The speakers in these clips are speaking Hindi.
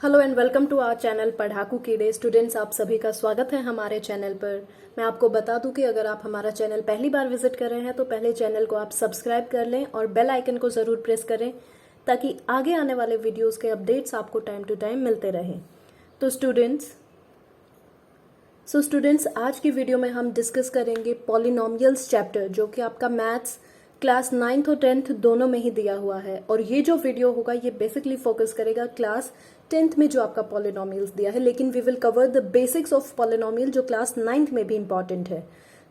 Hello and welcome to our channel Padhaku Keede. Students, आप सभी का स्वागत है हमारे चैनल पर। मैं आपको बता दूं कि अगर आप हमारा चैनल पहली बार विजिट कर रहे हैं तो पहले चैनल को आप सब्सक्राइब कर लें और बेल आइकन को ज़रूर प्रेस करें ताकि आगे आने वाले वीडियोस के अपडेट्स आपको टाइम टू टाइम मिलते रहें। तो स्टूडेंट्स आज की वीडियो में हम डिस्कस करेंगे पॉलिनोमियल्स चैप्टर, जो कि आपका मैथ्स क्लास 9th और 10th दोनों में ही दिया हुआ है। और ये जो वीडियो होगा ये बेसिकली फोकस करेगा क्लास 10th में जो आपका पॉलिनोमियल्स दिया है, लेकिन we will cover the basics of polynomial जो क्लास 9th में भी इंपॉर्टेंट है।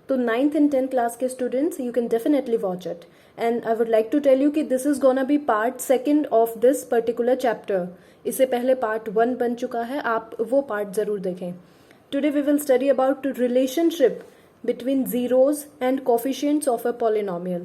तो 9th एंड 10th क्लास के students you can definitely watch it and I would like to tell you कि this is gonna be part second of this particular chapter. इससे पहले पार्ट 1 बन चुका है, आप वो पार्ट जरूर देखें। Today we will study about relationship between zeros and coefficients of a polynomial।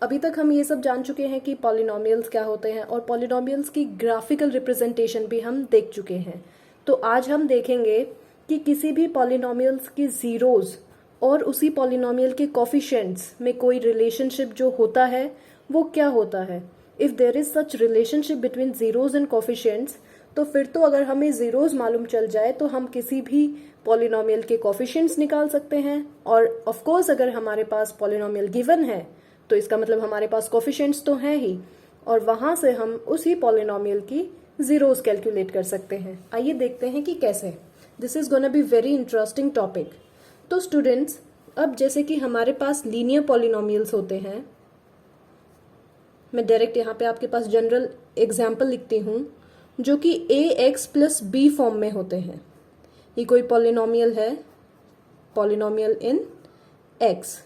अभी तक हम ये सब जान चुके हैं कि पॉलिनोमियल्स क्या होते हैं और पॉलिनोमियल्स की ग्राफिकल रिप्रेजेंटेशन भी हम देख चुके हैं। तो आज हम देखेंगे कि किसी भी पॉलिनोमियल्स की जीरोज और उसी पॉलिनोमियल के कोफिशिएंट्स में कोई रिलेशनशिप जो होता है वो क्या होता है। If there is such relationship between zeros and coefficients, तो फिर तो अगर हमें जीरोज मालूम चल जाए तो हम किसी भी पॉलिनोमियल के कोफिशिएंट्स निकाल सकते हैं। और ऑफ कोर्स अगर हमारे पास पॉलिनोमियल गिवन है तो इसका मतलब हमारे पास कोफिशिएंट्स तो हैं ही, और वहां से हम उसी पॉलिनोमियल की जीरोज कैलकुलेट कर सकते हैं। आइए देखते हैं कि कैसे। This is gonna be very interesting topic. तो स्टूडेंट्स, अब जैसे कि हमारे पास लीनियर पॉलिनोमियल्स होते हैं, मैं डायरेक्ट यहाँ पे आपके पास जनरल एग्जाम्पल लिखती हूँ, जो कि ax प्लस बी फॉर्म में होते हैं। ये कोई पॉलिनोमियल है, पॉलिनोमियल इन x।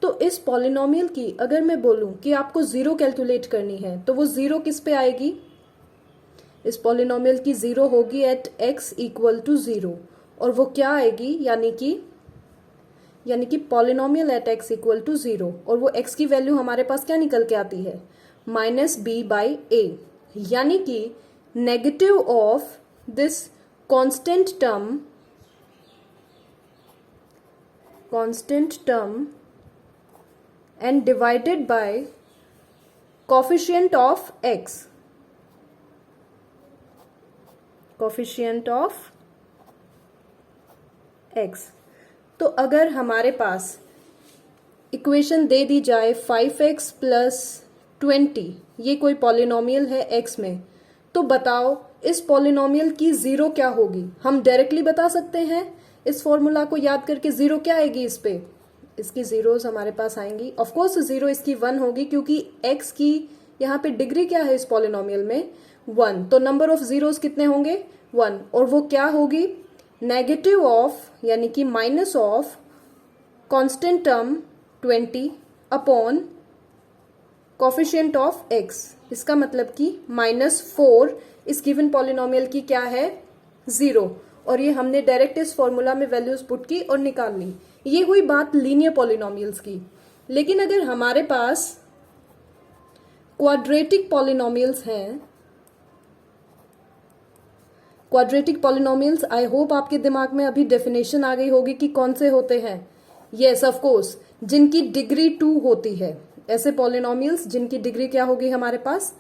तो इस पॉलिनोमियल की अगर मैं बोलूं कि आपको जीरो कैलकुलेट करनी है तो वो जीरो किस पे आएगी? इस पॉलिनोमियल की जीरो होगी एट x इक्वल टू 0। और वो क्या आएगी? यानी कि polynomial at x equal to 0, और वो x की वैल्यू हमारे पास क्या निकल के आती है? -b/a। यानी कि negative of this constant term and divided by coefficient of x, तो अगर हमारे पास इक्वेशन दे दी जाए 5x प्लस 20, ये कोई पॉलिनोमियल है x में, तो बताओ इस पॉलिनोमियल की जीरो क्या होगी? हम डायरेक्टली बता सकते हैं इस फॉर्मूला को याद करके। जीरो क्या आएगी इस पे? इसकी जीरोस हमारे पास आएंगी, ऑफ कोर्स जीरो इसकी 1 होगी क्योंकि x की यहाँ पे डिग्री क्या है इस पॉलिनोमियल में? 1। तो नंबर ऑफ जीरोस कितने होंगे? 1। और वो क्या होगी? नेगेटिव ऑफ, यानी कि minus of constant term 20 upon coefficient of x। इसका मतलब कि -4 इस गिवन पॉलिनोमियल की क्या है? 0। और ये हमने डायरेक्ट इस फॉर्मूला में वैल्यूज पुट की और निकाल ली। ये हुई बात लीनियर पॉलिनोमियल्स की। लेकिन अगर हमारे पास क्वाड्रेटिक पॉलिनोमियल्स हैं, क्वाड्रेटिक पॉलिनोमियल्स, आई होप आपके दिमाग में अभी डेफिनेशन आ गई होगी कि कौन से होते हैं। यस, ऑफ कोर्स, जिनकी डिग्री 2 होती है। ऐसे पॉलिनोमियल्स जिनकी डिग्री क्या होगी हमारे पास?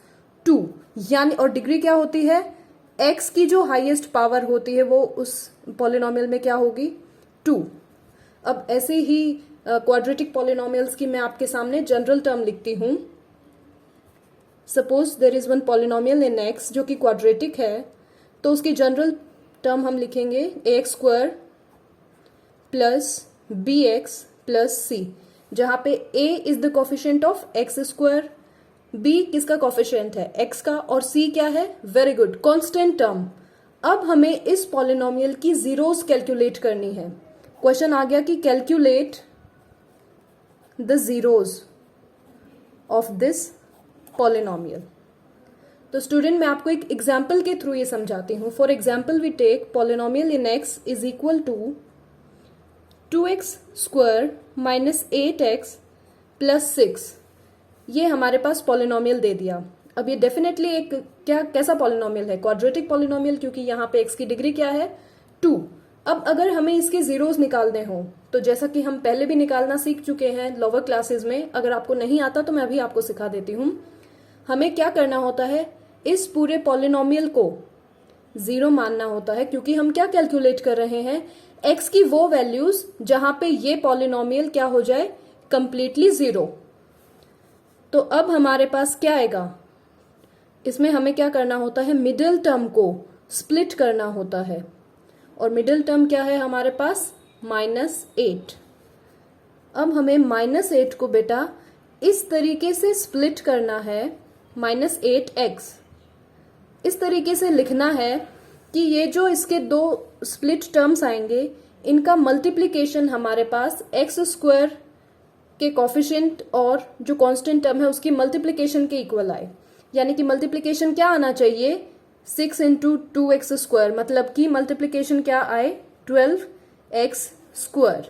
2। यानी और डिग्री क्या होती है? x की जो हाईएस्ट पावर होती है वो उस पॉलिनोमियल में क्या होगी? 2। अब ऐसे ही क्वाड्रेटिक पॉलिनोमियल्स की मैं आपके सामने जनरल टर्म लिखती हूं। Suppose there is one polynomial in x जो कि क्वाड्रेटिक है, तो उसकी जनरल टर्म हम लिखेंगे ax² plus bx plus c, जहां पे a is the coefficient of x², b किसका कोफिशिएंट है? x का, और c क्या है? Very good, constant term. अब हमें इस पॉलिनोमियल की जीरोस कैलकुलेट करनी है। क्वेश्चन आ गया कि calculate the zeros of this polynomial. तो स्टूडेंट, मैं आपको एक एग्जाम्पल के थ्रू ये समझाती हूं। For example we take polynomial in x is equal to 2x² minus 8x plus 6। ये हमारे पास पॉलिनोमियल दे दिया। अब ये डेफिनेटली एक कैसा पॉलिनोमियल है? क्वाड्रेटिक पॉलिनोमियल, क्योंकि यहाँ पे x की डिग्री क्या है? 2। अब अगर हमें इसके जीरोस निकालने हो तो जैसा कि हम पहले भी निकालना सीख चुके हैं लोअर क्लासेस में, अगर आपको नहीं आता तो मैं अभी आपको सिखा देती हूँ। हमें क्या करना होता है? इस पूरे पॉलिनोमियल को 0 मानना होता है, क्योंकि हम क्या कैलकुलेट कर रहे हैं, x की वो वैल्यूज जहां पे ये पॉलिनोमियल क्या हो जाए, कंप्लीटली 0। तो अब हमारे पास क्या आएगा, इसमें हमें क्या करना होता है, मिडिल टर्म को स्प्लिट करना होता है, और मिडिल टर्म क्या है हमारे पास, -8। अब हमें -8 को बेटा इस तरीके से स्प्लिट करना है, -8x इस तरीके से लिखना है कि ये जो इसके दो स्प्लिट टर्म्स आएंगे, इनका मल्टीप्लिकेशन हमारे पास x² के कोफिशिएंट और जो कांस्टेंट टर्म है उसकी मल्टीप्लिकेशन के इक्वल आए। यानी कि मल्टीप्लिकेशन क्या आना चाहिए, 6 × 2x², मतलब कि मल्टीप्लिकेशन क्या आए, 12x²।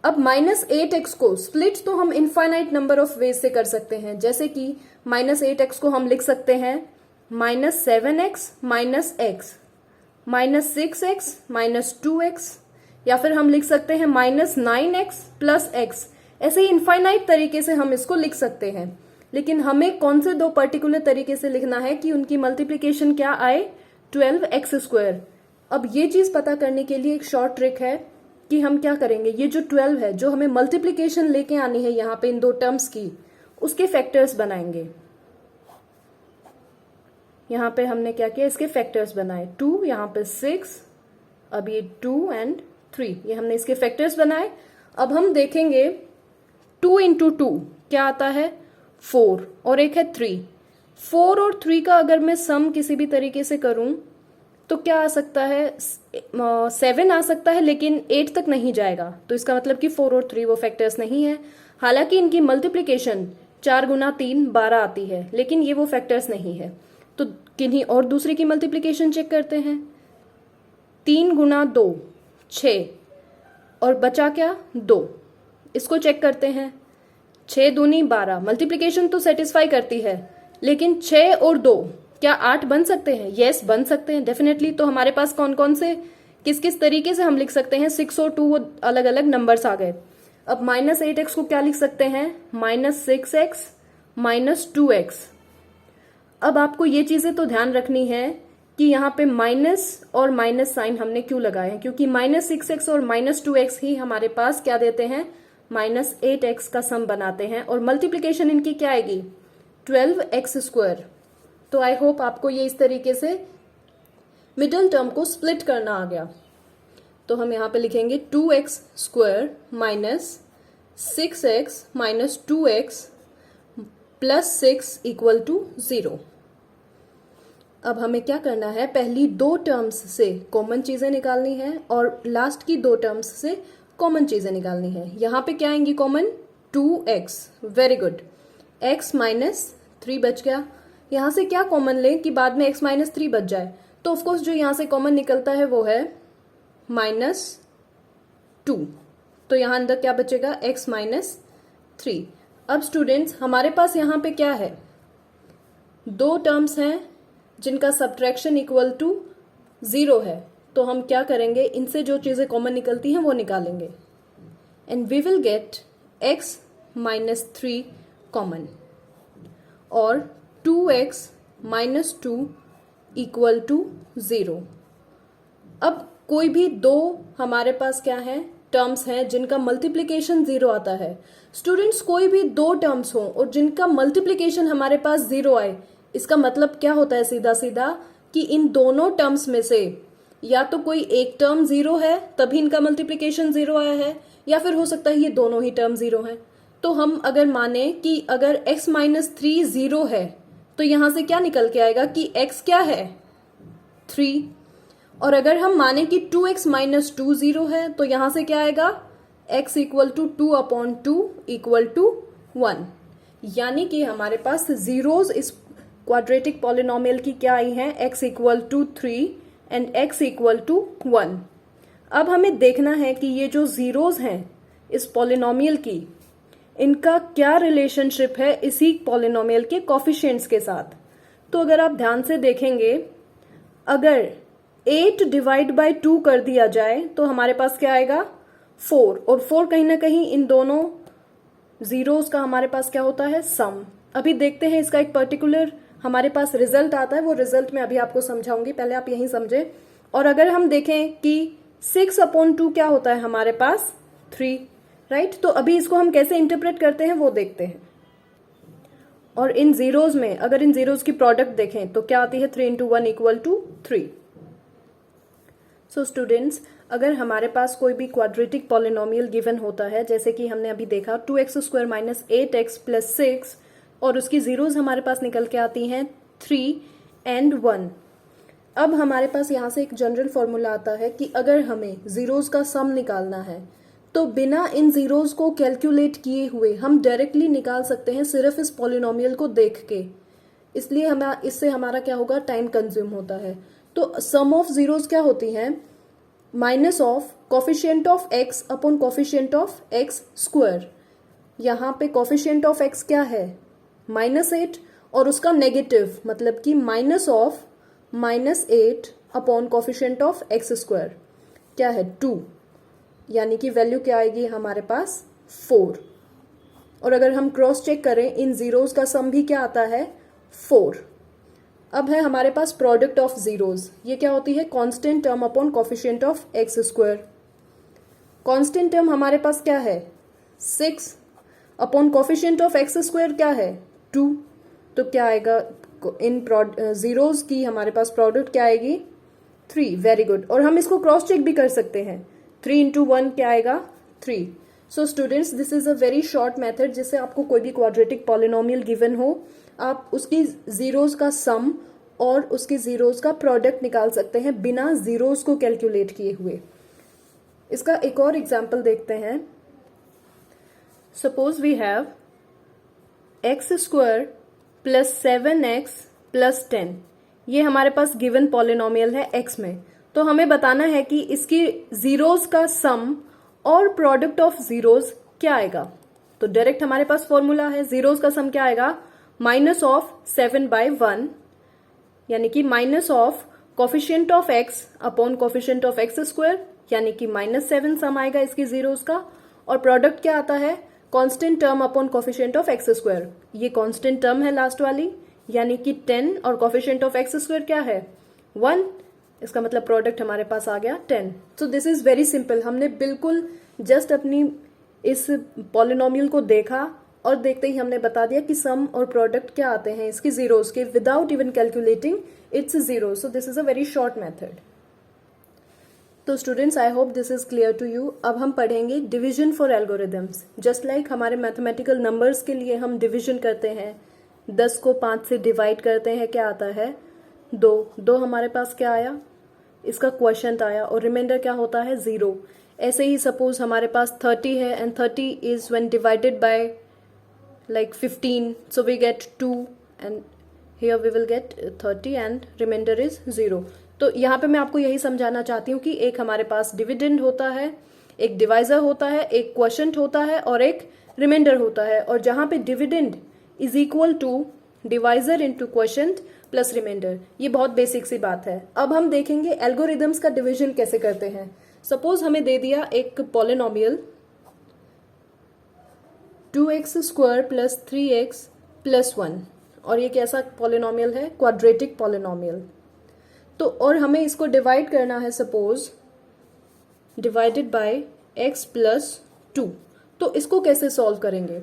अब -8x को स्प्लिट तो हम इनफाइनाइट नंबर ऑफ वेज से कर सकते हैं, जैसे कि -8x को हम लिख सकते हैं -7x -x, -6x -2x, या फिर हम लिख सकते हैं -9x + x। ऐसे ही इनफाइनाइट तरीके से हम इसको लिख सकते हैं, लेकिन हमें कौन से दो पर्टिकुलर तरीके से लिखना है कि उनकी मल्टीप्लिकेशन क्या आए, 12x²। अब ये चीज पता करने के लिए एक शॉर्ट ट्रिक है कि हम क्या करेंगे, ये जो 12 है जो हमें मल्टीप्लिकेशन लेके आनी है यहाँ पे इन दो टर्म्स की, उसके फैक्टर्स बनाएंगे। यहाँ पे हमने क्या किया, इसके फैक्टर्स बनाए, 2, यहाँ पे 6, अब ये 2 और 3, ये हमने इसके फैक्टर्स बनाए। अब हम देखेंगे 2 × 2 क्या आता है, 4, और एक है 3। 4 और 3 का अगर मैं सम किसी भी तरीके से करूं तो क्या आ सकता है, 7 आ सकता है, लेकिन 8 तक नहीं जाएगा। तो इसका मतलब कि 4 और 3 वो फैक्टर्स नहीं है। हालांकि इनकी मल्टीप्लिकेशन 4 × 3 12 आती है, लेकिन ये वो फैक्टर्स नहीं है। तो किन्हीं और दूसरे की मल्टीप्लिकेशन चेक करते हैं, 3 × 2 6, और बचा क्या, 2। इसको चेक करते हैं, 6 दूनी 12, मल्टीप्लिकेशन तो सेटिस्फाई करती है, लेकिन 6 और 2 क्या 8 बन सकते हैं, यस बन सकते हैं डेफिनेटली। तो हमारे पास कौन कौन से, किस किस तरीके से हम लिख सकते हैं, 6 और 2 वो अलग अलग नंबर्स आ गए। अब -8x को क्या लिख सकते हैं, -6x -2x। अब आपको ये चीजें तो ध्यान रखनी है कि यहाँ पे माइनस और माइनस साइन हमने क्यों लगाए हैं, क्योंकि -6x और -2x ही हमारे पास क्या देते हैं, -8x का सम बनाते हैं, और मल्टीप्लिकेशन इनकी क्या आएगी, 12x²। तो आई होप आपको ये इस तरीके से मिडिल टर्म को स्प्लिट करना आ गया। तो हम यहाँ पे लिखेंगे 2x² -6x -2x + 6 = 0। अब हमें क्या करना है, पहली दो टर्म्स से कॉमन चीजें निकालनी है और लास्ट की दो टर्म्स से कॉमन चीजें निकालनी है। यहाँ पे क्या आएंगी common, 2x, very good, x -3 बच गया। यहाँ से क्या कॉमन लें कि बाद में x -3 बच जाए, तो ऑफकोर्स जो यहाँ से कॉमन निकलता है वो है -2। तो यहाँ अंदर क्या बचेगा, x -3। अब स्टूडेंट्स हमारे पास यहाँ पे क्या है, दो टर्म्स हैं जिनका सब्ट्रैक्शन = 0 है। तो हम क्या करेंगे, इनसे जो चीजें कॉमन निकलती हैं वो निकालेंगे, and we will get x -3 common और 2x -2 = 0। अब कोई भी दो हमारे पास क्या है, टर्म्स हैं जिनका मल्टीप्लिकेशन 0 आता है। स्टूडेंट्स कोई भी दो टर्म्स हो और जिनका मल्टीप्लिकेशन हमारे पास 0 आए, इसका मतलब क्या होता है, सीधा सीधा कि इन दोनों टर्म्स में से या तो कोई एक टर्म 0 है तभी इनका मल्टीप्लिकेशन 0 आया है, या फिर हो सकता है ये दोनों ही टर्म 0 हैं। तो हम अगर माने कि अगर x -3 0 है तो यहां से क्या निकल के आएगा कि x क्या है, 3। और अगर हम माने कि 2x -2 0 है तो यहां से क्या आएगा, x = 2/2 = 1। यानी कि हमारे पास जीरोस इस क्वाड्रेटिक पॉलिनोमियल की क्या आई हैं, x = 3 एंड x = 1। अब हमें देखना है कि ये जो जीरोस हैं इस पॉलिनोमियल की, इनका क्या रिलेशनशिप है इसी पॉलिनोमियल के कोफिशिएंट्स के साथ। तो अगर आप ध्यान से देखेंगे, अगर 8 / 2 कर दिया जाए तो हमारे पास क्या आएगा, 4, और 4 कहीं ना कहीं इन दोनों जीरोस का हमारे पास क्या होता है, सम। अभी देखते हैं इसका एक पर्टिकुलर हमारे पास रिजल्ट आता है, वो रिजल्ट मैं अभी आपको समझाऊंगी, पहले आप यही समझे। और अगर हम देखें कि 6/2 क्या होता है हमारे पास 3, राइट। तो अभी इसको हम कैसे इंटरप्रेट करते हैं वो देखते हैं। और इन जीरोज में अगर इन जीरोज की प्रोडक्ट देखें तो क्या आती है, 3 × 1 = 3। सो स्टूडेंट्स, अगर हमारे पास कोई भी क्वाड्रेटिक पॉलिनोमियल गिवन होता है, जैसे कि हमने अभी देखा 2x² - 8x + 6, और उसकी जीरोज हमारे पास निकल के आती हैं 3 और 1। अब हमारे पास यहाँ से एक जनरल फॉर्मूला आता है कि अगर हमें जीरोज का सम निकालना है तो बिना इन जीरोज को कैलकुलेट किए हुए हम डायरेक्टली निकाल सकते हैं सिर्फ इस पॉलिनोमियल को देख के। इसलिए हमें इससे हमारा क्या होगा, टाइम कंज्यूम होता है। तो सम ऑफ जीरोज क्या होती हैं, minus of coefficient of x upon coefficient of x²। यहाँ पे कोफिशिएंट ऑफ x क्या है, -8, और उसका नेगेटिव मतलब कि minus of -8 upon coefficient of x² क्या है, 2, यानी कि वैल्यू क्या आएगी हमारे पास 4। और अगर हम क्रॉस चेक करें, इन जीरोज का सम भी क्या आता है, 4। अब है हमारे पास प्रोडक्ट ऑफ जीरोज, ये क्या होती है, constant term upon coefficient of x²। Constant term हमारे पास क्या है, 6 अपॉन कोफिशिएंट ऑफ x² क्या है, 2। तो क्या आएगा, इन जीरोज की हमारे पास प्रोडक्ट क्या आएगी, 3। Very good. और हम इसको क्रॉस चेक भी कर सकते हैं, 3 × 1 क्या आएगा, 3। So students, this is a very short method जिससे आपको कोई भी क्वाड्रेटिक पॉलिनोमियल गिवन हो, आप उसकी जीरोज का सम और उसकी जीरोज का प्रोडक्ट निकाल सकते हैं बिना जीरोज को कैलकुलेट किए हुए। इसका एक और एग्जाम्पल देखते हैं। Suppose we have x² + 7x + 10, ये हमारे पास गिवन पॉलिनोमियल है x में। तो हमें बताना है कि इसकी जीरोज का सम और प्रोडक्ट ऑफ जीरोज क्या आएगा। तो डायरेक्ट हमारे पास फॉर्मूला है, जीरोज का सम क्या आएगा, -7/1, यानी कि minus of coefficient of x upon coefficient of x², यानी कि -7 सम आएगा इसकी जीरोज का। और प्रोडक्ट क्या आता है, constant term upon coefficient of x²। ये कांस्टेंट टर्म है लास्ट वाली, यानी कि 10, और कोफिशिएंट ऑफ x² क्या है, 1। इसका मतलब प्रोडक्ट हमारे पास आ गया 10। सो दिस इज वेरी सिंपल। हमने बिल्कुल जस्ट अपनी इस पॉलिनोमियल को देखा और देखते ही हमने बता दिया कि सम और प्रोडक्ट क्या आते हैं इसकी जीरोज के, without even calculating its zero. So this is a very short method. तो students, I hope this is clear to you. अब हम पढ़ेंगे division for algorithms. Just like हमारे मैथमेटिकल नंबर्स के लिए हम डिवीजन करते हैं, 10 को 5 से डिवाइड करते हैं, क्या आता है, 2 हमारे पास क्या आया, इसका क्वोशिएंट आया, और रिमाइंडर क्या होता है, 0। ऐसे ही सपोज हमारे पास 30 है and 30 is when divided by like 15, so we get 2 and here we will get 30 and remainder is 0। तो यहाँ पे मैं आपको यही समझाना चाहती हूँ कि एक हमारे पास डिविडेंड होता है, एक डिवाइजर होता है, एक क्वोशिएंट होता है और एक रिमाइंडर होता है। और जहाँ पे dividend is equal to divisor into quotient plus remainder, ये बहुत बेसिक सी बात है। अब हम देखेंगे एल्गोरिदम्स का डिविजन कैसे करते हैं। सपोज हमें दे दिया एक पॉलिनोमियल 2x² + 3x + 1, और ये कैसा पॉलिनोमियल है, क्वाड्रेटिक पॉलिनोमियल। तो और हमें इसको डिवाइड करना है, सपोज डिवाइडेड बाय x + 2। तो इसको कैसे सॉल्व करेंगे।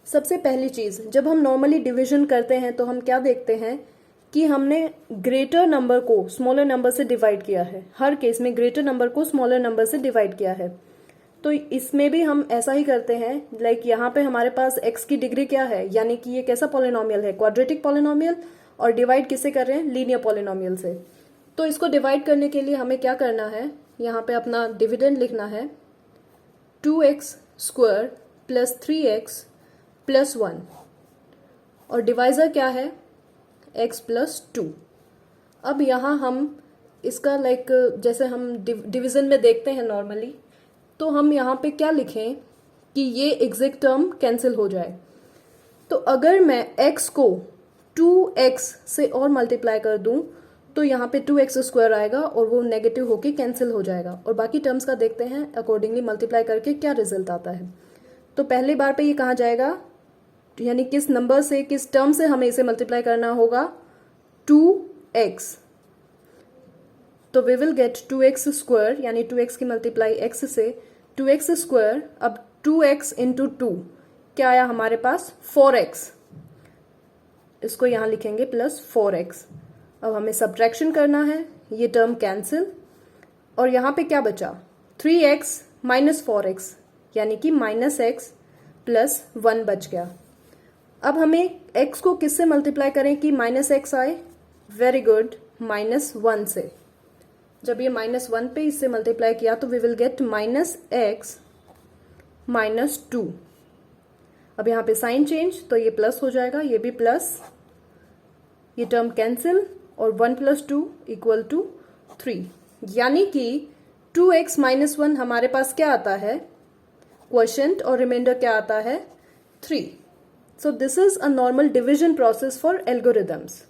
सबसे पहली चीज, जब हम नॉर्मली डिवीजन करते हैं तो हम क्या देखते हैं कि हमने ग्रेटर नंबर को स्मॉलर नंबर से डिवाइड किया है। हर केस में ग्रेटर नंबर को स्मॉलर नंबर से डिवाइड किया है। तो इसमें भी हम ऐसा ही करते हैं। लाइक यहाँ पे हमारे पास x की डिग्री क्या है, यानी कि ये कैसा पॉलिनोमियल है, क्वाड्रेटिक पॉलिनोमियल, और डिवाइड किससे कर रहे हैं, लीनियर पॉलिनोमियल से। तो इसको डिवाइड करने के लिए हमें क्या करना है, यहाँ पे अपना डिविडेंड लिखना है, 2x² + 3x + 1, और डिवाइजर क्या है, x + 2। अब यहाँ हम इसका जैसे हम डिवीजन में देखते हैं नॉर्मली, तो हम यहाँ पे क्या लिखें कि ये एग्जैक्ट टर्म कैंसिल हो जाए। तो अगर मैं x को 2x से और मल्टीप्लाई कर दूं तो यहाँ पे 2x² आएगा और वो नेगेटिव होके कैंसिल हो जाएगा। और बाकी टर्म्स का देखते हैं अकॉर्डिंगली मल्टीप्लाई करके क्या रिजल्ट आता है। तो पहली बार पे ये कहाँ जाएगा, यानी किस नंबर से, किस टर्म से हमें इसे मल्टीप्लाई करना होगा, 2x, तो we will gate 2x square, यानी 2x की मल्टीप्लाई x से 2x स्क्वायर। अब 2x इंटू 2 क्या आया हमारे पास 4x, इसको यहां लिखेंगे प्लस 4x। अब हमें सब्ट्रैक्शन करना है, ये टर्म कैंसिल, और यहां पे क्या बचा 3x माइनस 4x, यानी कि माइनस x प्लस 1 बच गया। अब हमें x को किससे मल्टीप्लाई करें कि माइनस x आए, वेरी गुड, माइनस 1 से। जब ये माइनस 1 पे इससे मल्टीप्लाई किया तो we will get minus x minus 2। अब यहाँ पे साइन चेंज, तो ये प्लस हो जाएगा, ये भी प्लस, ये टर्म कैंसिल, और 1 प्लस 2 इक्वल टू 3, यानी कि 2x माइनस 1 हमारे पास क्या आता है क्वोशिएंट, और रिमाइंडर क्या आता है 3। सो this is a normal division process for algorithms,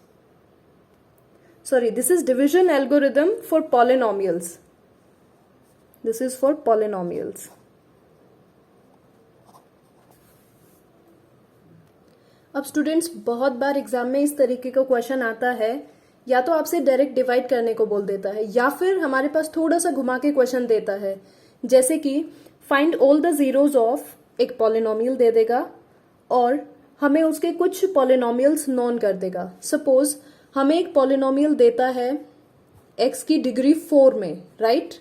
sorry, this is division algorithm for polynomials. This is for polynomials. अब स्टूडेंट्स बहुत बार एग्जाम में इस तरीके का क्वेश्चन आता है, या तो आपसे डायरेक्ट डिवाइड करने को बोल देता है, या फिर हमारे पास थोड़ा सा घुमा के क्वेश्चन देता है, जैसे कि find all the zeros of एक पॉलिनोमियल दे देगा और हमें उसके कुछ पॉलिनोमियल्स नोन कर देगा। सपोज हमें एक पॉलिनोमियल देता है x की डिग्री 4 में, राइट,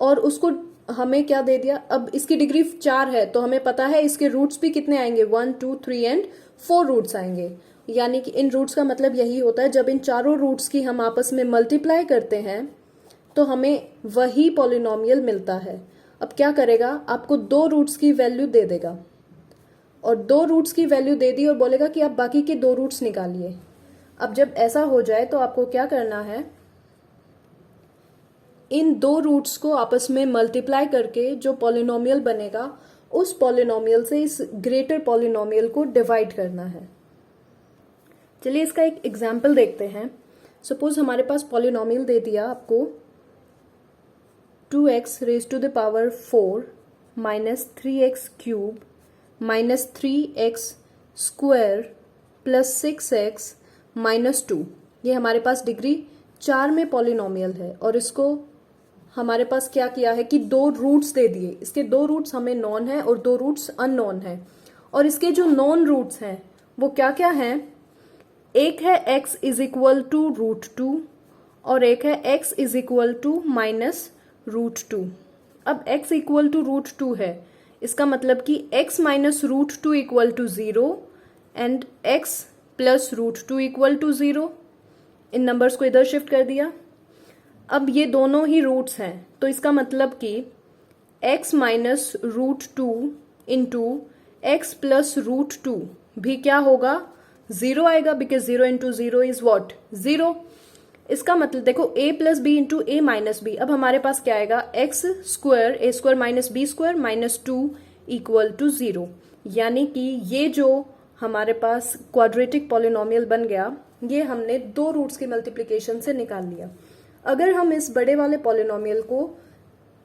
और उसको हमें क्या दे दिया, अब इसकी डिग्री 4 है तो हमें पता है इसके रूट्स भी कितने आएंगे, 1 2 3 एंड 4 रूट्स आएंगे। यानी कि इन रूट्स का मतलब यही होता है जब इन चारों रूट्स की हम आपस में मल्टीप्लाई करते हैं तो हमें वही पॉलिनोमियल मिलता है। अब क्या करेगा, आपको 2 रूट्स की वैल्यू दे देगा, और 2 रूट्स की वैल्यू दे दी और बोलेगा कि आप बाकी के 2 रूट्स निकालिए। अब जब ऐसा हो जाए तो आपको क्या करना है, इन 2 रूट्स को आपस में मल्टीप्लाई करके जो पॉलिनोमियल बनेगा उस पॉलिनोमियल से इस ग्रेटर पॉलिनोमियल को डिवाइड करना है। चलिए इसका एक एग्जाम्पल देखते हैं। सपोज हमारे पास पॉलिनोमियल दे दिया आपको 2x raise to the power 4 minus 3x cube minus 3x square plus 6x minus 2। ये हमारे पास डिग्री 4 में पॉलिनोमियल है, और इसको हमारे पास क्या किया है कि 2 रूट्स दे दिए। इसके 2 रूट्स हमें नॉन है और 2 रूट्स अननोन है, और इसके जो नॉन रूट्स हैं वो क्या क्या हैं, एक है x is equal to root 2 और एक है x is equal to minus root 2। अब x इक्वल टू रूट 2 है, इसका मतलब कि x minus root 2 equal to 0 and x plus root 2 equal to 0। इन नंबर्स को इधर शिफ्ट कर दिया। अब ये दोनों ही रूट्स हैं, तो इसका मतलब कि x minus root 2 into x plus root 2 भी क्या होगा, 0 आएगा, बिकॉज 0 इंटू 0 इज वॉट 0। इसका मतलब देखो a plus b into a minus b. अब हमारे पास क्या आएगा, x square a square minus b square minus 2 equal to 0। यानी कि ये जो हमारे पास क्वाड्रेटिक पॉलिनोमियल बन गया, ये हमने 2 रूट्स की मल्टीप्लिकेशन से निकाल लिया। अगर हम इस बड़े वाले पॉलिनोमियल को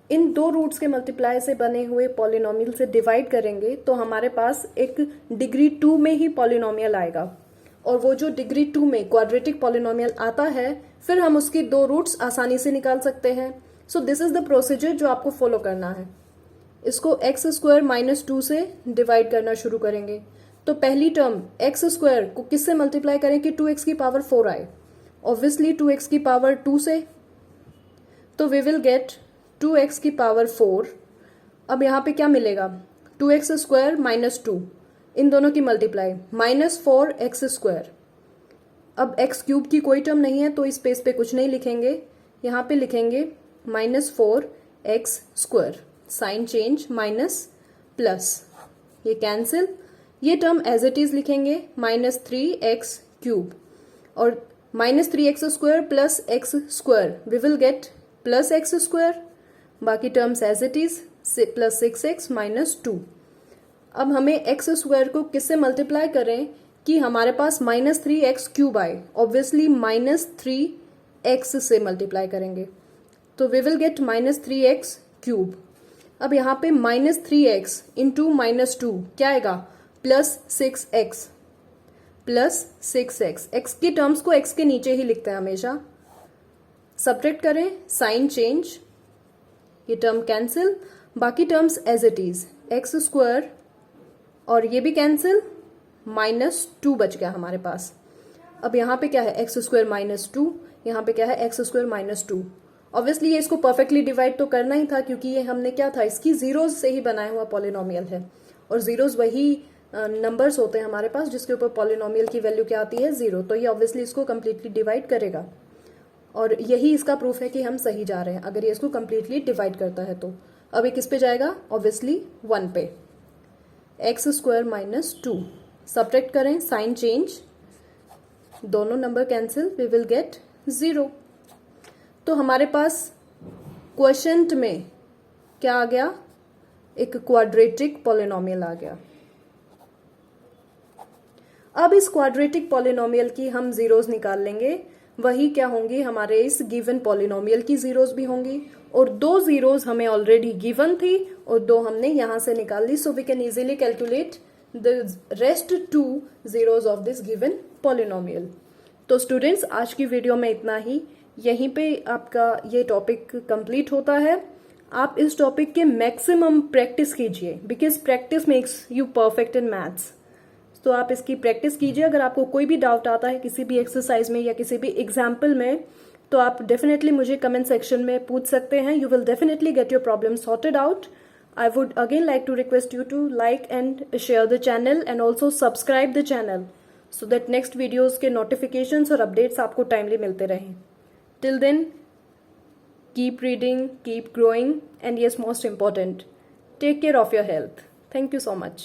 इन 2 रूट्स के मल्टीप्लाई से बने हुए पॉलिनोमियल से डिवाइड करेंगे तो हमारे पास एक डिग्री 2 में ही पॉलिनोमियल आएगा, और वो जो डिग्री 2 में क्वाड्रेटिक पॉलिनोमियल आता है फिर हम उसकी 2 रूट्स आसानी से निकाल सकते हैं। सो दिस इज द प्रोसीजर जो आपको फॉलो करना है। इसको एक्स स्क्वायर माइनस 2 से डिवाइड करना शुरू करेंगे, तो पहली टर्म एक्स स्क्वायर को किससे मल्टीप्लाई करें कि 2x की पावर 4 आए, ऑब्वियसली 2x की पावर 2 से, तो वी विल गेट 2x की पावर 4। अब यहाँ पे क्या मिलेगा, 2x स्क्वायर माइनस 2, इन दोनों की मल्टीप्लाई माइनस 4x स्क्वायर। अब x क्यूब की कोई टर्म नहीं है तो इस स्पेस पे कुछ नहीं लिखेंगे, यहाँ पे लिखेंगे minus 4x square, sign change minus plus, ये कैंसिल, ये टर्म एज इट इज लिखेंगे माइनस 3x क्यूब और minus 3x square plus x square, we will get plus x square, बाकी terms as it is plus 6x minus 2। अब हमें x स्क्वायर को किससे मल्टीप्लाई करें कि हमारे पास माइनस 3x क्यूब आए, ऑब्वियसली माइनस 3x से मल्टीप्लाई करेंगे तो we will get minus 3x cube. अब यहाँ पे माइनस 3x इंटू माइनस 2 क्या आएगा, plus 6x, plus 6x। x की टर्म्स को x के नीचे ही लिखते हैं हमेशा। सब्ट्रैक्ट करें, साइन चेंज, ये टर्म कैंसिल, बाकी terms as it is, x square और ये भी कैंसिल, -2 बच गया हमारे पास। अब यहाँ पे क्या है, एक्स स्क्वायर -2, यहाँ पे क्या है, एक्स स्क्वायर -2। ऑब्वियसली ये इसको परफेक्टली डिवाइड तो करना ही था, क्योंकि ये हमने क्या था, इसकी जीरोज से ही बनाया हुआ पॉलिनोमियल है, और जीरोज वही नंबर्स होते हैं हमारे पास जिसके ऊपर पॉलिनोमियल की वैल्यू क्या आती है, 0। तो ये ऑब्वियसली इसको कम्प्लीटली डिवाइड करेगा, और यही इसका प्रूफ है कि हम सही जा रहे हैं अगर ये इसको कम्प्लीटली डिवाइड करता है तो। अब ये किस पे जाएगा, ऑब्वियसली 1 पे, एक्स स्क्वायर -2। सब्ट्रैक्ट करें, साइन चेंज, दोनों number cancel, we will get 0। तो हमारे पास क्वोशिएंट में क्या आ गया, एक क्वाड्रेटिक पॉलिनोमियल आ गया। अब इस क्वाड्रेटिक पॉलिनोमियल की हम जीरोस निकाल लेंगे, वही क्या होंगी, हमारे इस गिवन पॉलिनोमियल की जीरोस भी होंगी, और 2 जीरोस हमें ऑलरेडी गिवन थी और 2 हमने यहां से निकाल ली। So we can easily calculate the rest 2 zeros of this given polynomial. तो स्टूडेंट्स, आज की वीडियो में इतना ही। यहीं पे आपका ये टॉपिक कंप्लीट होता है। आप इस टॉपिक के मैक्सिमम प्रैक्टिस कीजिए, because practice makes you perfect in maths. तो आप इसकी प्रैक्टिस कीजिए। अगर आपको कोई भी डाउट आता है किसी भी एक्सरसाइज में या किसी भी एग्जाम्पल में, तो आप डेफिनेटली मुझे कमेंट सेक्शन में पूछ सकते हैं। You will definitely get your problem sorted out. I would again like to request you to like and share the channel and also subscribe the channel, so that next videos के नोटिफिकेशंस और अपडेट्स आपको टाइमली मिलते रहें। Till then, keep reading, keep growing, and yes, most important, take care of your health. Thank you so much.